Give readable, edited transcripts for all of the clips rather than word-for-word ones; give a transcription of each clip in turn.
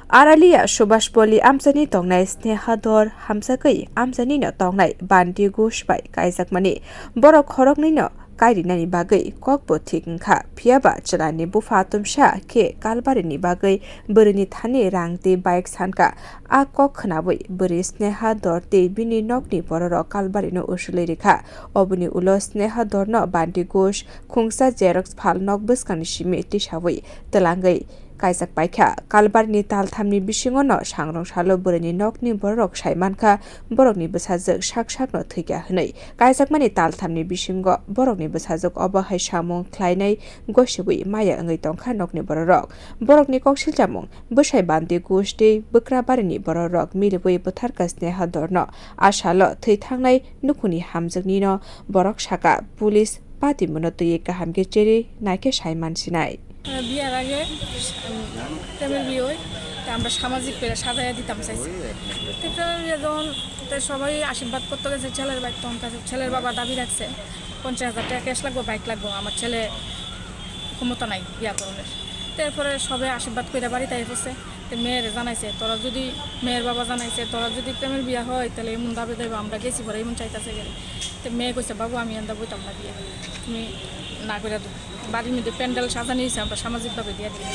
Aralia Subashpoli Amsani Tongnai Snehador Hamjwk Amsani no Tongnai Bandi Gushbai Kaijakmani Borok Khorokni no Kairinani Bagai Kokbo Thikha Phiaba Chalani Bufatum Sha Ke Kalbarini Bagai Burini Thani Rangte Bike Sanka A Kok Khnabui Buri Snehador Te Bini Nokni Bororo Kalbarino Ushulirikha Obuni Ulo Snehador no Bandi Gush Khungsa Xerox Phal Nok Buskani Shimi Tishawi Telangai Kaijak paikha kalbarni talthamni bisingo no sangrong salo burani nokni borok saimankha borokni bwsajak sak no thwikha hwnwi kaijakmani talthamni bisingo borokni bwsajak obahai samung khlainai gosibui maya wngwi tongkha nokni borokni koksilchamung bwsai bandi gusti bwkrabarini borok milibui bwtharka snehador no asalo thwithangnai nwkhungni hamjwkni no borok saka pulis pati munotui kahamge cheri naike saimansinai বিয়ার আগে প্রেমের বিয়ে হয় তা আমরা সামাজিক পেরে সাজাইয়া দিতাম চাইছি তো প্রেমের বিয়ে যখন সবাই আশীর্বাদ করতে গেছে ছেলের বাইক তখন কাছে ছেলের বাবা দাবি রাখছে 50,000 টাকা ক্যাশ লাগবো বাইক লাগবো আমার ছেলে ক্ষমতা নাই বিয়া করণের তারপরে সবাই আশীর্বাদ করে বাড়িতে এসেছে তো মেয়ের জানাইছে তোরা যদি মেয়ের বাবা জানাইছে তোরা যদি প্রেমের বিয়া হয় তাহলে এমন দাবি দেবো আমরা গেছি পরে এমন চাইতেছে গেলে তো মেয়ে কইছে বাবু আমি এন্দা বইতাম না বিয়ে তুমি না করে বাড়ির মধ্যে প্যান্ডেল সাজানো হয়েছে আমরা সামাজিকভাবে দিয়ে দিই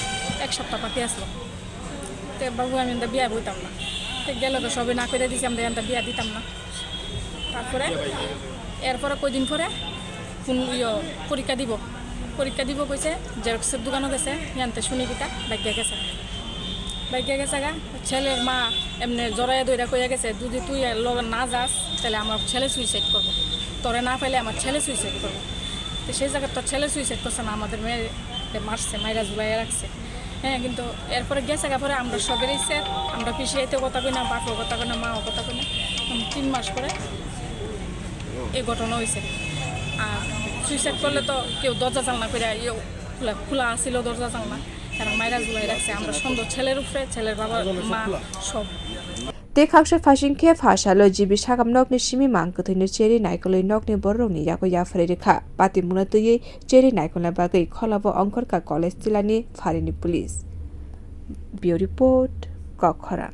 1 সপ্তাহ পাতি আসলো তো বাবু আমি এন্দা বিয়া বইতাম না তো গেল তো সবাই না করে দিয়েছি আমরা এন্দা বিয়া দিতাম না তারপরে এরপরে কয়দিন পরে পরীক্ষা দিব কইছে জেরক্সের দোকানও গেছে জানতে শুনি কিটা বাইকে গেছে গা ছেলের মা এমনি জড়াইয়া দইরা কইয়া গেছে যদি তুই না যাস তাহলে আমার ছেলে সুইসাইড করবো তোরে না পাইলে আমার ছেলে সুইসাইড করবো তো সেই জায়গায় তোর ছেলে সুইসাইড করছে না আমাদের মেয়ে মারছে মাইরা ঝুলাইয়া রাখছে হ্যাঁ কিন্তু এরপরে গেছে পরে আমরা সবেরই স্যার আমরা পিছিয়ে কথা কই না বাপও কথা কই না মাও কথা কই না 3 মাস পরে এই ঘটনা হয়েছে আর সুইসাইড করলে তো কেউ দরজা জানলা করে খোলা আসছিল দরজা জানলা এরা মাইরা ঝুলাই রাখছে আমরা সুন্দর ছেলের উপরে ছেলের বাবা মা সব Te khakse phasingkhe phasalo jibi sagam nokni simi mangkthini cheri naikoloi nokni borokni yago yafari rekha pati munatui cheri naikolna bagai kholabo ongkorka college tilani pharini police. Bureau report Kokhara.